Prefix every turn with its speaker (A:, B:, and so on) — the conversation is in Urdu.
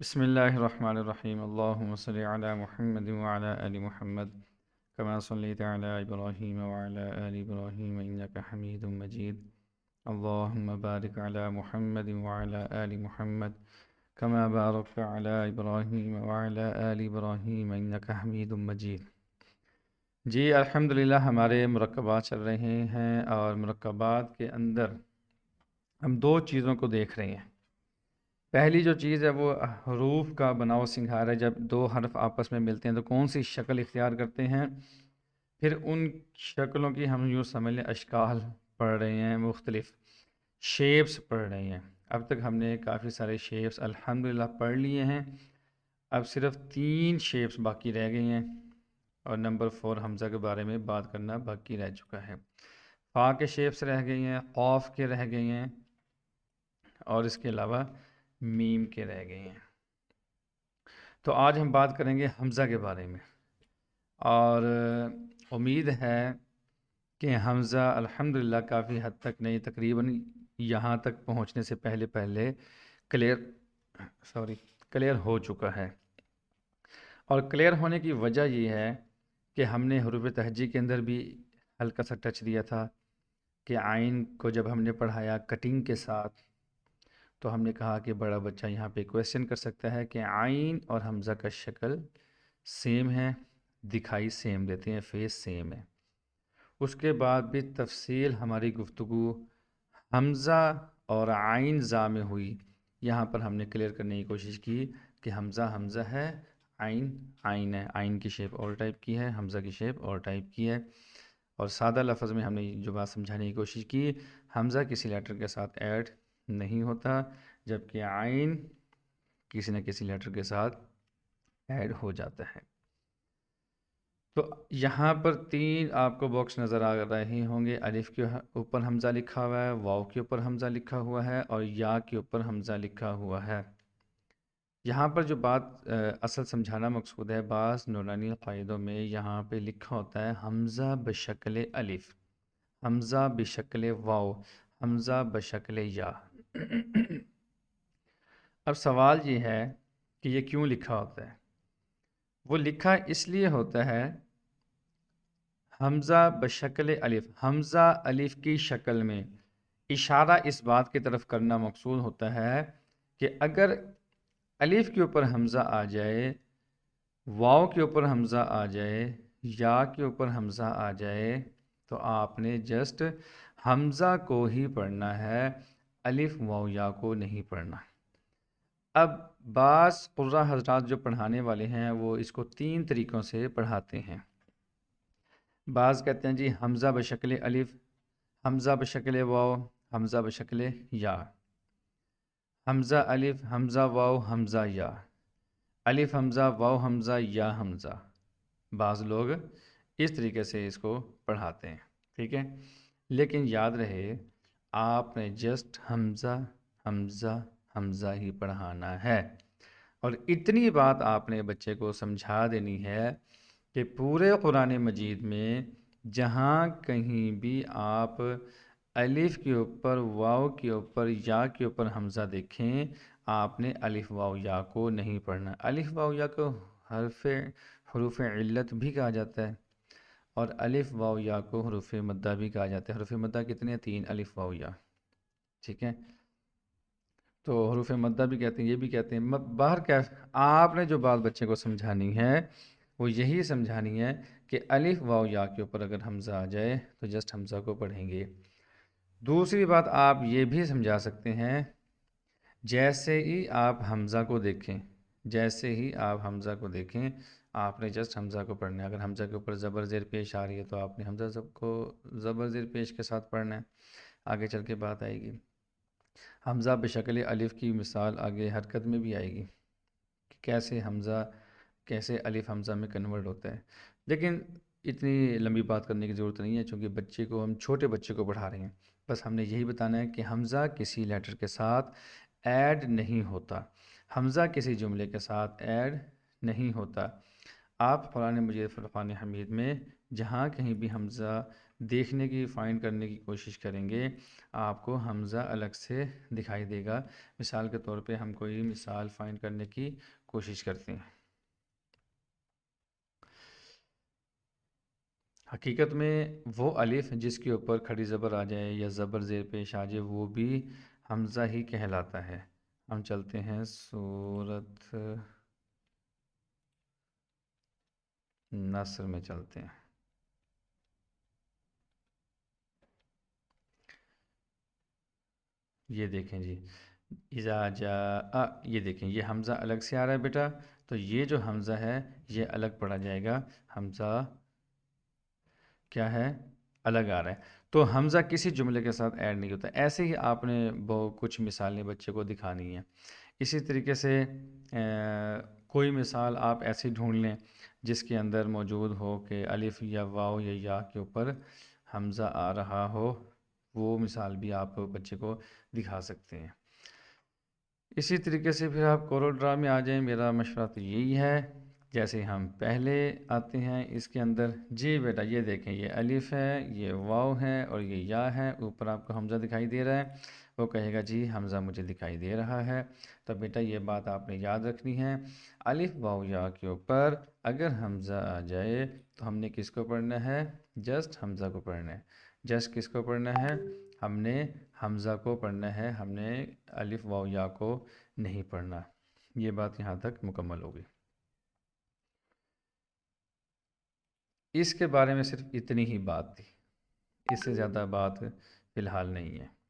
A: بسم اللہ الرحمن الرحیم اللہم صلی علی محمد وعلی آل محمد کما صلیت علی ابراہیم وعلی آل ابراہیم انک حمید مجید اللہم بارک علی محمد وعلی آل محمد کما بارکت علی ابراہیم وعلی آل ابراہیم انک حمید مجید۔ جی الحمدللہ ہمارے مرکبات چل رہے ہیں اور مرکبات کے اندر ہم دو چیزوں کو دیکھ رہے ہیں۔ پہلی جو چیز ہے وہ حروف کا بناؤ سنگھار ہے۔ جب دو حرف آپس میں ملتے ہیں تو کون سی شکل اختیار کرتے ہیں، پھر ان شکلوں کی ہم یوں سمجھ لیں اشکال پڑھ رہے ہیں، مختلف شیپس پڑھ رہے ہیں۔ اب تک ہم نے کافی سارے شیپس الحمدللہ پڑھ لیے ہیں، اب صرف 3 شیپس باقی رہ گئی ہیں اور نمبر 4 حمزہ کے بارے میں بات کرنا باقی رہ چکا ہے۔ فا کے شیپس رہ گئی ہیں، قاف کے رہ گئی ہیں اور اس کے علاوہ میم کے رہ گئے ہیں۔ تو آج ہم بات کریں گے حمزہ کے بارے میں، اور امید ہے کہ حمزہ الحمدللہ کافی حد تک نہیں، تقریباً یہاں تک پہنچنے سے پہلے کلیئر ہو چکا ہے۔ اور کلیئر ہونے کی وجہ یہ ہے کہ ہم نے حروف تہجی کے اندر بھی ہلکا سا ٹچ دیا تھا کہ عین کو جب ہم نے پڑھایا کٹنگ کے ساتھ تو ہم نے کہا کہ بڑا بچہ یہاں پہ کویسچن کر سکتا ہے کہ عین اور حمزہ کا شکل سیم ہے، دکھائی سیم دیتے ہیں، فیس سیم ہے۔ اس کے بعد بھی تفصیل ہماری گفتگو حمزہ اور عین زا میں ہوئی۔ یہاں پر ہم نے کلیئر کرنے کی کوشش کی کہ حمزہ حمزہ ہے، عین عین ہے، عین کی شیپ اور ٹائپ کی ہے، حمزہ کی شیپ اور ٹائپ کی ہے۔ اور سادہ لفظ میں ہم نے جو بات سمجھانے کی کوشش کی، حمزہ کسی لیٹر کے ساتھ ایڈ نہیں ہوتا، جبکہ عین کسی نہ کسی لیٹر کے ساتھ ایڈ ہو جاتا ہے۔ تو یہاں پر 3 آپ کو باکس نظر آ رہے ہوں گے۔ الف کے اوپر حمزہ لکھا ہوا ہے، واو کے اوپر حمزہ لکھا ہوا ہے اور یا کے اوپر حمزہ لکھا ہوا ہے۔ یہاں پر جو بات اصل سمجھانا مقصود ہے، بعض نورانی قاعدوں میں یہاں پہ لکھا ہوتا ہے حمزہ بشکل الف، حمزہ بشکل واو، حمزہ بشکل یا۔ اب سوال یہ ہے کہ یہ کیوں لکھا ہوتا ہے؟ وہ لکھا اس لیے ہوتا ہے حمزہ بشکل الف، حمزہ الف کی شکل میں، اشارہ اس بات کی طرف کرنا مقصود ہوتا ہے کہ اگر الف کے اوپر حمزہ آ جائے، واو کے اوپر حمزہ آ جائے، یا کے اوپر حمزہ آ جائے تو آپ نے جسٹ حمزہ کو ہی پڑھنا ہے، الف واو یا کو نہیں پڑھنا۔ اب بعض قراء حضرات جو پڑھانے والے ہیں وہ اس کو 3 طریقوں سے پڑھاتے ہیں۔ بعض کہتے ہیں جی حمزہ بشکل الف، حمزہ بشکل واو، حمزہ بشکل یا، حمزہ الف، حمزہ واو، حمزہ یا، الف حمزہ، واو حمزہ، یا حمزہ۔ بعض لوگ اس طریقے سے اس کو پڑھاتے ہیں، ٹھیک ہے۔ لیکن یاد رہے آپ نے جسٹ حمزہ حمزہ حمزہ ہی پڑھانا ہے، اور اتنی بات آپ نے بچے کو سمجھا دینی ہے کہ پورے قرآن مجید میں جہاں کہیں بھی آپ الف کے اوپر، واو کے اوپر، یا کے اوپر حمزہ دیکھیں، آپ نے الف واو یا کو نہیں پڑھنا۔ الف واو یا کو حروف علت بھی کہا جاتا ہے، اور الف واو یا کو حروف مدہ بھی کہا جاتا ہے۔ حروف مدہ کتنے ہیں؟ 3، الف واو یا، ٹھیک ہے۔ تو حروف مدہ بھی کہتے ہیں، یہ بھی کہتے ہیں۔ باہر کیا آپ نے جو بات بچے کو سمجھانی ہے وہ یہی سمجھانی ہے کہ الف واو یا کے اوپر اگر حمزہ آ جائے تو جسٹ حمزہ کو پڑھیں گے۔ دوسری بات آپ یہ بھی سمجھا سکتے ہیں، جیسے ہی آپ حمزہ کو دیکھیں، جیسے ہی آپ حمزہ کو دیکھیں آپ نے جسٹ حمزہ کو پڑھنا ہے۔ اگر حمزہ کے اوپر زبر زیر پیش آ رہی ہے تو آپ نے حمزہ کو زبر زیر پیش کے ساتھ پڑھنا ہے، آگے چل کے بات آئے گی۔ حمزہ بشکل الف کی مثال آگے حرکت میں بھی آئے گی کہ کیسے الف حمزہ میں کنورٹ ہوتا ہے۔ لیکن اتنی لمبی بات کرنے کی ضرورت نہیں ہے، چونکہ بچے کو ہم چھوٹے بچے کو پڑھا رہے ہیں۔ بس ہم نے یہی بتانا ہے کہ حمزہ کسی لیٹر کے ساتھ ایڈ نہیں ہوتا، حمزہ کسی جملے کے ساتھ ایڈ نہیں ہوتا۔ آپ قرآن مجید فرقان حمید میں جہاں کہیں بھی حمزہ دیکھنے کی، فائنڈ کرنے کی کوشش کریں گے، آپ کو حمزہ الگ سے دکھائی دے گا۔ مثال کے طور پہ ہم کوئی مثال فائنڈ کرنے کی کوشش کرتے ہیں۔ حقیقت میں وہ الف جس کے اوپر کھڑی زبر آ جائے یا زبر زیر پیش آ جائے وہ بھی حمزہ ہی کہلاتا ہے۔ ہم چلتے ہیں سورۃ نصر میں چلتے ہیں۔ یہ دیکھیں جی، اذا جاء، یہ دیکھیں یہ حمزہ الگ سے آ رہا ہے بیٹا، تو یہ جو حمزہ ہے یہ الگ پڑھا جائے گا۔ حمزہ کیا ہے؟ الگ آ رہا ہے۔ تو حمزہ کسی جملے کے ساتھ ایڈ نہیں ہوتا۔ ایسے ہی آپ نے کچھ مثالیں بچے کو دکھانی ہیں۔ اسی طریقے سے کوئی مثال آپ ایسی ڈھونڈ لیں جس کے اندر موجود ہو کہ الف یا واو یا یا کے اوپر حمزہ آ رہا ہو، وہ مثال بھی آپ بچے کو دکھا سکتے ہیں۔ اسی طریقے سے پھر آپ کورل ڈرا میں آ جائیں۔ میرا مشورہ تو یہی ہے، جیسے ہم پہلے آتے ہیں اس کے اندر، جی بیٹا یہ دیکھیں یہ الف ہے، یہ واو ہے اور یہ یا ہے، اوپر آپ کو حمزہ دکھائی دے رہا ہے۔ وہ کہے گا جی حمزہ مجھے دکھائی دے رہا ہے۔ تو بیٹا یہ بات آپ نے یاد رکھنی ہے، الف واو یا کے اوپر اگر حمزہ آ جائے تو ہم نے کس کو پڑھنا ہے؟ جسٹ حمزہ کو پڑھنا ہے۔ جسٹ کس کو پڑھنا ہے؟ ہم نے حمزہ کو پڑھنا ہے، ہم نے الف واو یا کو نہیں پڑھنا۔ یہ بات یہاں تک مکمل ہوگی۔ اس کے بارے میں صرف اتنی ہی بات تھی، اس سے زیادہ بات فی الحال نہیں ہے۔